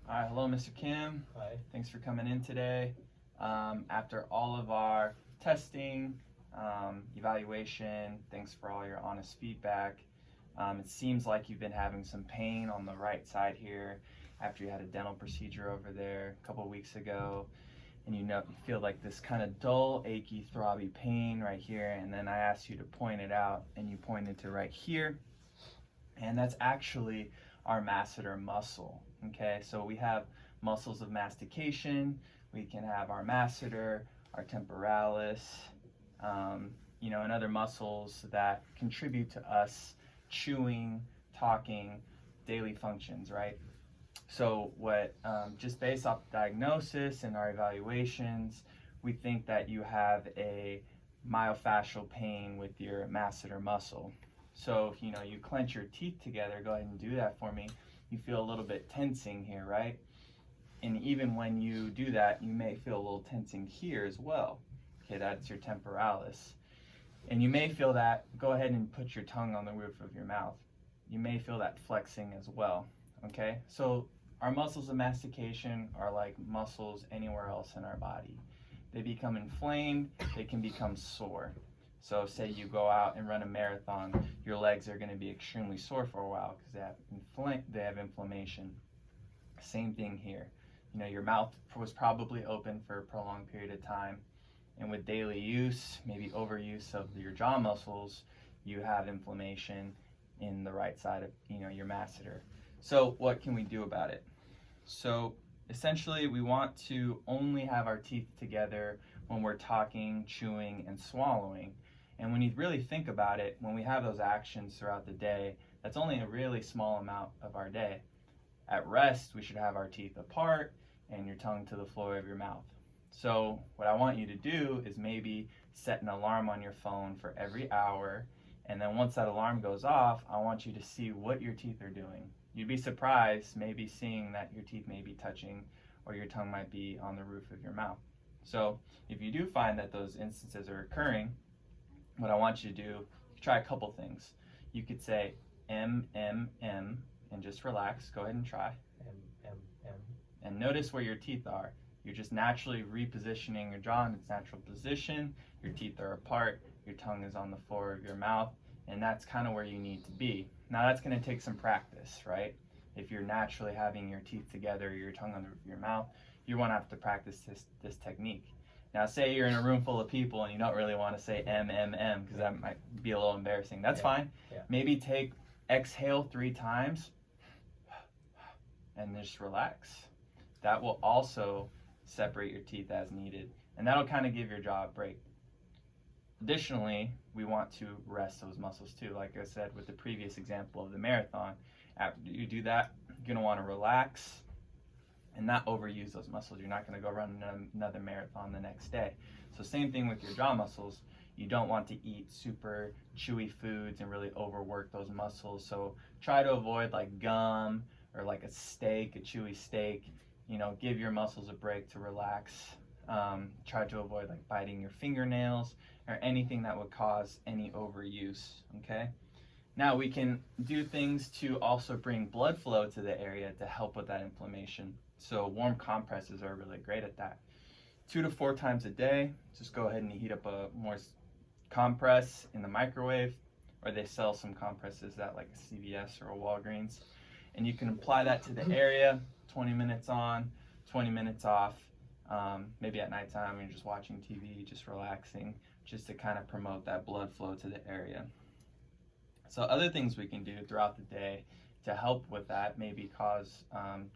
All right, hello, Mr. Kim. Hi. Thanks for coming in today. After all of our testing, evaluation, thanks for all your honest feedback. It seems like you've been having some pain on the right side here after you had a dental procedure over there a couple weeks ago, and you feel like this kind of dull, achy, throbby pain right here. And then I asked you to point it out, and you pointed to right here, and that's actually our masseter muscle. Okay, so we have muscles of mastication. We can have our masseter, our temporalis, and other muscles that contribute to us chewing, talking, daily functions, right? So just based off diagnosis and our evaluations, we think that you have a myofascial pain with your masseter muscle. So if you clench your teeth together, go ahead and do that for me. You feel a little bit tensing here, right? And even when you do that, you may feel a little tensing here as well. Okay, that's your temporalis. And you may feel that, go ahead and put your tongue on the roof of your mouth. You may feel that flexing as well, okay? So our muscles of mastication are like muscles anywhere else in our body. They become inflamed, they can become sore. So say you go out and run a marathon, your legs are going to be extremely sore for a while because they have inflammation. Same thing here. Your mouth was probably open for a prolonged period of time, and with daily use, maybe overuse of your jaw muscles, you have inflammation in the right side of your masseter. So what can we do about it? So essentially, we want to only have our teeth together when we're talking, chewing, and swallowing. And when you really think about it, when we have those actions throughout the day, that's only a really small amount of our day. At rest, we should have our teeth apart and your tongue to the floor of your mouth. So what I want you to do is maybe set an alarm on your phone for every hour, and then once that alarm goes off, I want you to see what your teeth are doing. You'd be surprised maybe seeing that your teeth may be touching or your tongue might be on the roof of your mouth. So if you do find that those instances are occurring, what I want you to do, try a couple things. You could say M, M, M, and just relax. Go ahead and try. M, M, M. And notice where your teeth are. You're just naturally repositioning your jaw in its natural position. Your teeth are apart. Your tongue is on the floor of your mouth. And that's kind of where you need to be. Now that's going to take some practice, right? If you're naturally having your teeth together, your tongue on the roof of your mouth, you want to have to practice this technique. Now say you're in a room full of people and you don't really want to say M, M, M because that might be a little embarrassing. That's fine. Yeah. Maybe exhale 3 times and just relax. That will also separate your teeth as needed, and that'll kind of give your jaw a break. Additionally, we want to rest those muscles too. Like I said with the previous example of the marathon, after you do that, you're going to want to relax and not overuse those muscles. You're not going to go run another marathon the next day. So same thing with your jaw muscles. You don't want to eat super chewy foods and really overwork those muscles. So try to avoid like gum or like a chewy steak. Give your muscles a break to relax. Try to avoid like biting your fingernails or anything that would cause any overuse, okay? Now we can do things to also bring blood flow to the area to help with that inflammation. So warm compresses are really great at that. 2 to 4 times a day, just go ahead and heat up a moist compress in the microwave, or they sell some compresses at like a CVS or a Walgreens. And you can apply that to the area, 20 minutes on, 20 minutes off, maybe at nighttime when you're just watching TV, just relaxing, just to kind of promote that blood flow to the area. So other things we can do throughout the day to help with that, maybe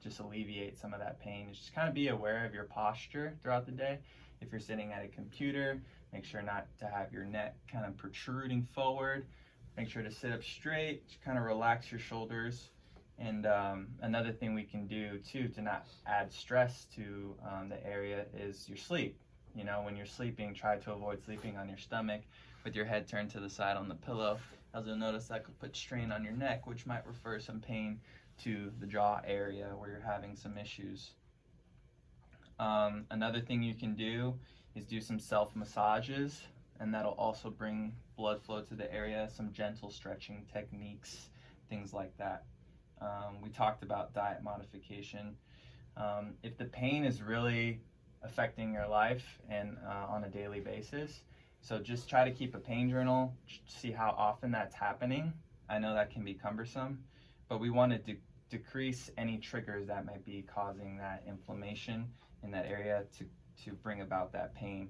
just alleviate some of that pain, is just kind of be aware of your posture throughout the day. If you're sitting at a computer, make sure not to have your neck kind of protruding forward. Make sure to sit up straight, just kind of relax your shoulders. And another thing we can do too to not add stress to the area is your sleep. When you're sleeping, try to avoid sleeping on your stomach with your head turned to the side on the pillow, as you'll notice that could put strain on your neck, which might refer some pain to the jaw area where you're having some issues. Another thing you can do is do some self massages, and that'll also bring blood flow to the area, some gentle stretching techniques, things like that. We talked about diet modification. If the pain is really affecting your life and on a daily basis, so just try to keep a pain journal, see how often that's happening. I know that can be cumbersome, but we want to decrease any triggers that might be causing that inflammation in that area to bring about that pain.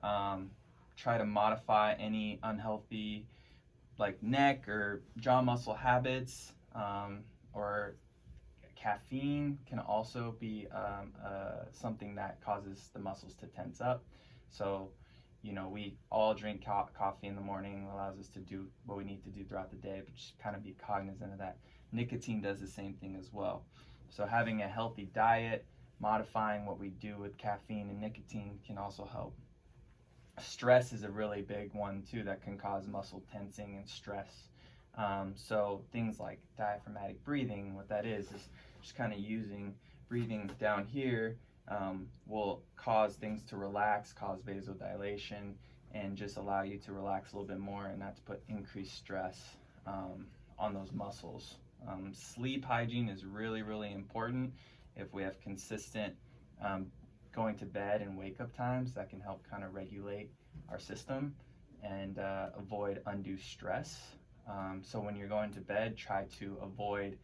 Try to modify any unhealthy like neck or jaw muscle habits, or caffeine can also be something that causes the muscles to tense up. So, we all drink coffee in the morning, allows us to do what we need to do throughout the day, but just kind of be cognizant of that. Nicotine does the same thing as well. So having a healthy diet, modifying what we do with caffeine and nicotine can also help. Stress is a really big one too that can cause muscle tensing and stress. So things like diaphragmatic breathing, what that is just kind of using breathing down here, will cause things to relax, cause vasodilation, and just allow you to relax a little bit more and not to put increased stress on those muscles. Sleep hygiene is really, really important. If we have consistent going to bed and wake up times, that can help kind of regulate our system and avoid undue stress. So when you're going to bed, try to avoid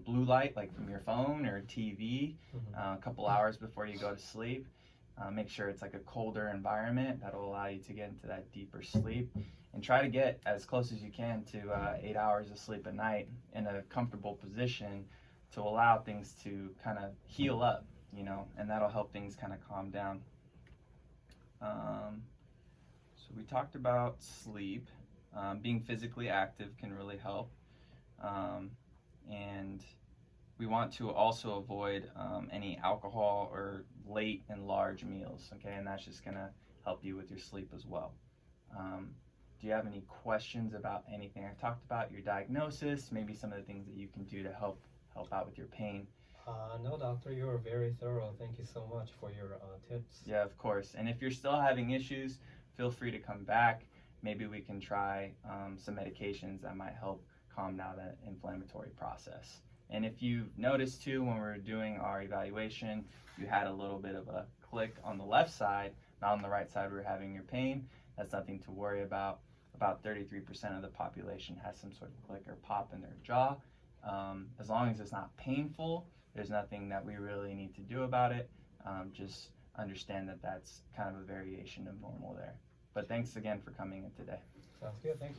blue light, like from your phone or TV, a couple hours before you go to sleep. Make sure it's like a colder environment that'll allow you to get into that deeper sleep, and try to get as close as you can to 8 hours of sleep a night in a comfortable position to allow things to kind of heal up, and that'll help things kind of calm down. So we talked about sleep. Being physically active can really help. And we want to also avoid any alcohol or late and large meals, okay? And that's just gonna help you with your sleep as well. Do you have any questions about anything I talked about, your diagnosis, maybe some of the things that you can do to help out with your pain? No, doctor, you are very thorough. Thank you so much for your tips. Yeah, of course. And if you're still having issues, feel free to come back. Maybe we can try some medications that might help calm down that inflammatory process. And if you noticed too, when we were doing our evaluation, you had a little bit of a click on the left side, not on the right side where you're having your pain. That's nothing to worry about. About 33% of the population has some sort of click or pop in their jaw. As long as it's not painful, there's nothing that we really need to do about it. Just understand that that's kind of a variation of normal there. But thanks again for coming in today. Sounds good. Thank you.